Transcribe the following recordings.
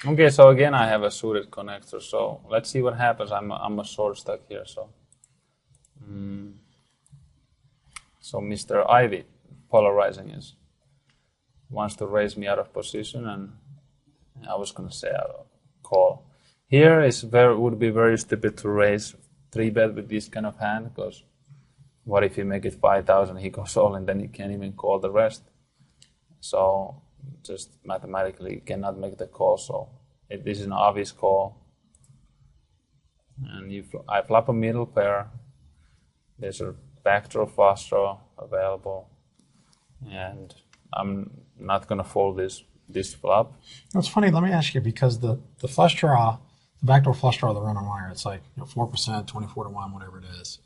Okay, so again I have a suited connector, so let's see what happens. I'm a short stack here, so so Mr. Ivey, Polarizing, wants to raise me out of position, and I was gonna say I'll call. Here would be very stupid to raise 3-bet with this kind of hand, because what if you make it 5,000, he goes all, and then you can't even call the rest. So just mathematically you cannot make the call. So this is an obvious call, and I flop a middle pair. There's a backdoor flush draw available, and I'm not gonna fold this flop. It's funny. Let me ask you, because the flush draw, the backdoor flush draw, the run on wire, it's like 4%, 24-1, whatever it is.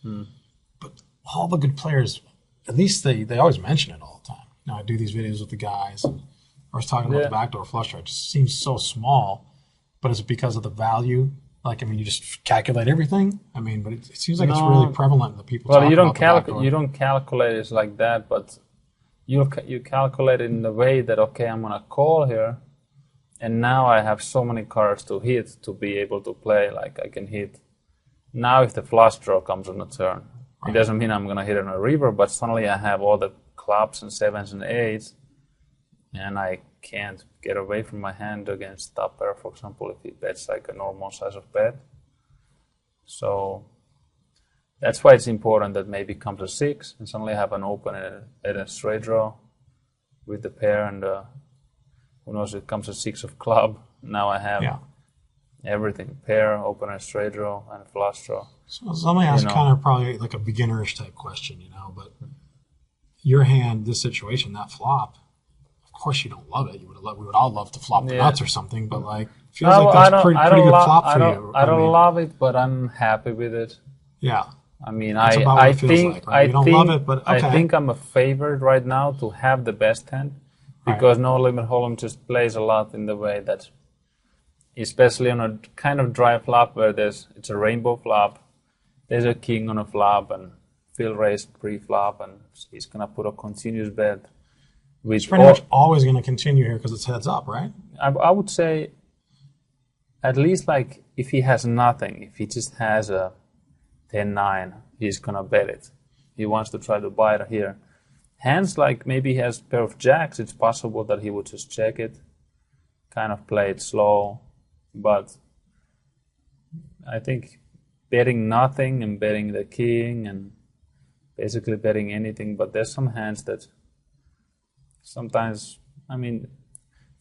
But all the good players, at least they always mention it all the time. I do these videos with the guys. I was talking about the backdoor flush draw. It just seems so small, but is it because of the value? Like, I mean, you just calculate everything. I mean, but it seems like it's really prevalent in the people. Well, you don't calculate it like that, but you calculate it in the way that, okay, I'm gonna call here, and now I have so many cards to hit to be able to play. Like, I can hit now if the flush draw comes on the turn. It doesn't mean I'm gonna hit on a river, but suddenly I have all the clubs and 7s and 8s, and I can't get away from my hand against top pair, for example, if he bets like a normal size of bet. So that's why it's important that maybe comes a 6, and suddenly I have an open at a straight draw with the pair, and who knows, it comes a 6 of club. Now I have everything: pair, open, and straight draw, and flush draw. So let me ask kind of probably like a beginnerish type question, but your hand, this situation, that flop, of course you don't love it. We would all love to flop the nuts or something, but like, feels like that's pretty good flop for you. I don't love it, but I'm happy with it. Yeah. I mean, that's I think like, right? You don't love it, but okay. I think I'm a favorite right now to have the best hand, because No Limit Hold'em just plays a lot in the way that, especially on a kind of dry flop where it's a rainbow flop, there's a king on a flop and Phil raised pre-flop, and he's gonna put a continuous bet. It's pretty much always going to continue here because it's heads up, right? I would say at least, like, if he has nothing, if he just has a 10-9, he's gonna bet it. He wants to try to buy it here. Hands like maybe he has a pair of jacks, it's possible that he would just check it, kind of play it slow. But I think betting nothing and betting the king and basically betting anything, but there's some hands that sometimes, I mean,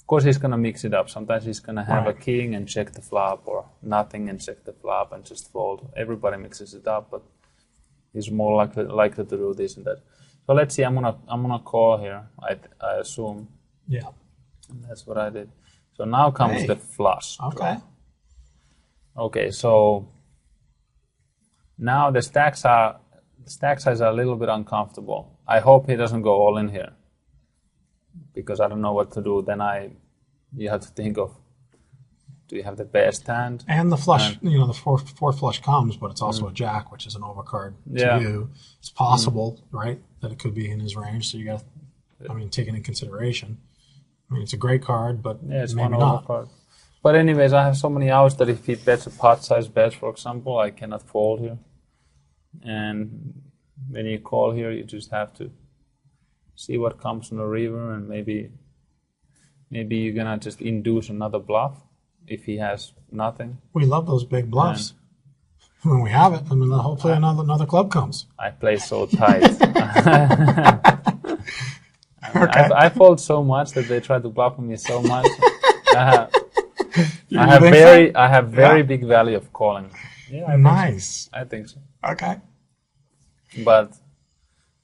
of course he's going to mix it up. Sometimes he's going to have a king and check the flop, or nothing and check the flop and just fold. Everybody mixes it up, but he's more likely to do this and that. So let's see, I'm gonna call here, I assume. Yeah. And that's what I did. So now comes the flush. Okay. Okay, so now the stack size are a little bit uncomfortable. I hope he doesn't go all in here, because I don't know what to do. Then you have to think of, do you have the best hand? And the flush, the fourth flush comes, but it's also a jack, which is an overcard to you. It's possible, right, that it could be in his range. So you got to, take it in consideration. I mean, it's a great card, but it's maybe one not. Overcard. But anyways, I have so many outs that if he bets a pot-size bet, for example, I cannot fold here. And when you call here, you just have to see what comes on the river, and maybe you're gonna just induce another bluff if he has nothing. We love those big bluffs. And when we have it, hopefully another club comes. I play so tight. I fold so much that they try to bluff me so much. I have very big value of calling. Yeah, nice. I think so. Okay. But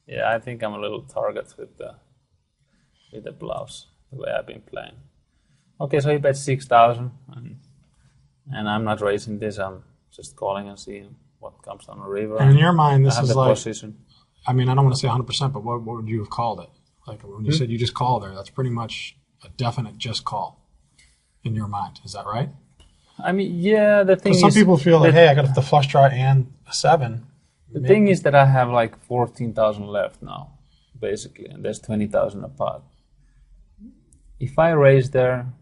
yeah, I think I'm a little target with the bluffs, the way I've been playing. Okay, so he bets 6,000, and I'm not raising this. I'm just calling and seeing what comes on the river. And in your mind, this is like position. I don't want to say 100%, but what would you have called it? Like when you said you just call there, that's pretty much a definite just call in your mind. Is that right? The thing is, some people feel like, hey, I got the flush draw and a 7. The thing is that I have like 14,000 left now, basically, and there's 20,000 a pot. If I raise there,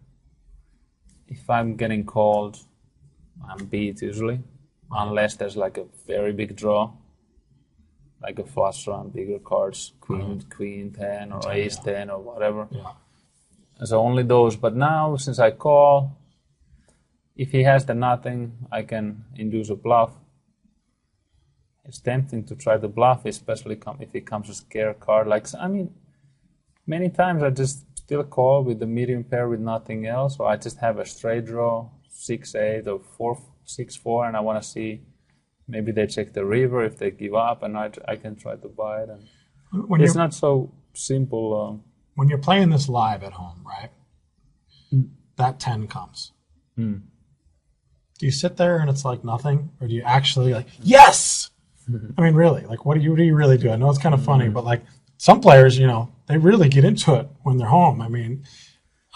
if I'm getting called, I'm beat usually, unless there's like a very big draw, like a flush draw and bigger cards, queen 10 or ace 10 or whatever. Yeah. So only those. But now, since I call, if he has the nothing, I can induce a bluff. It's tempting to try the bluff, especially if it comes a scare card. Many times I just still call with the medium pair with nothing else, or I just have a straight draw, 6-8 or 4-6-4, and I want to see maybe they check the river if they give up, and I can try to buy it. And it's not so simple. When you're playing this live at home, right? That 10 comes. Do you sit there and it's like nothing, or do you actually like yes? I mean, really, like what do you really do? I know it's kind of funny, but like some players, they really get into it when they're home. I mean,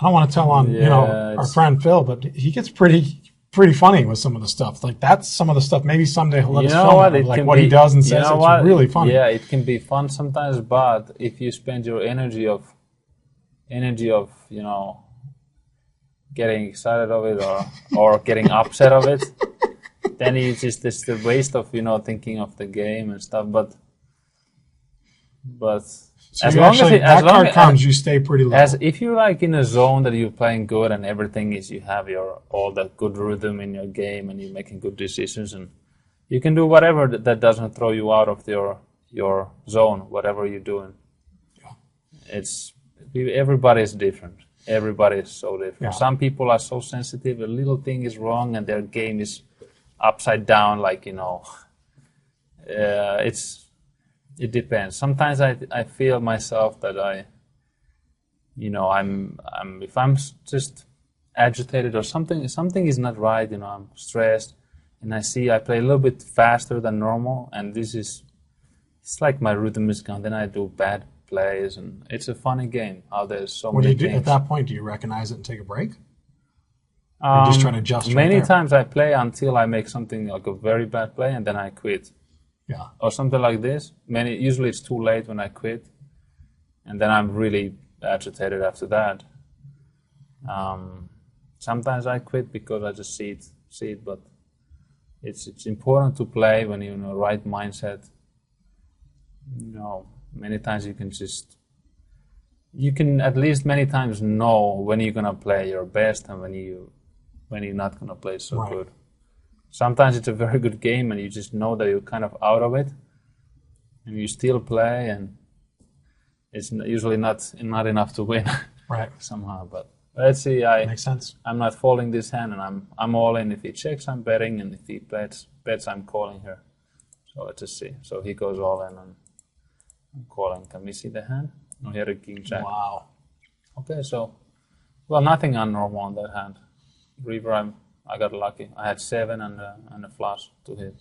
I don't want to tell on our friend Phil, but he gets pretty funny with some of the stuff. Like that's some of the stuff. Maybe someday he'll let us film it, like what he does and says. It's really funny. Yeah, it can be fun sometimes, but if you spend your energy of getting excited of it or getting upset of it, then it's the waste of thinking of the game and stuff. But so as long as card comes, you stay pretty low. If you're like in a zone that you're playing good and everything is, you have all that good rhythm in your game and you're making good decisions, and you can do whatever that doesn't throw you out of your zone, whatever you're doing. Yeah. Everybody is different. Everybody is so different. Yeah. Some people are so sensitive. A little thing is wrong and their game is upside down. It depends. Sometimes I feel myself that if I'm just agitated or something is not right. I'm stressed, and I play a little bit faster than normal, and it's like my rhythm is gone. Then I do bad plays, and it's a funny game. How there's so many things. What do you do at that point? Do you recognize it and take a break? Or just try to adjust. Many times I play until I make something like a very bad play, and then I quit. Yeah. Or something like this. Usually it's too late when I quit, and then I'm really agitated after that. Sometimes I quit because I just see it, but it's important to play when you're in the right mindset. Many times you can at least many times know when you're gonna play your best and when you're not gonna play so good. Sometimes it's a very good game and you just know that you're kind of out of it, and you still play, and it's usually not enough to win. Right. Somehow, but let's see. Makes sense. I'm not folding this hand, and I'm all in. If he checks, I'm betting, and if he bets, I'm calling here. So let's just see. So he goes all in, and I'm calling. Can we see the hand? No, he had a king jack. Wow. Okay, so nothing unnormal on that hand. River, I got lucky. I had 7 and a flush to hit.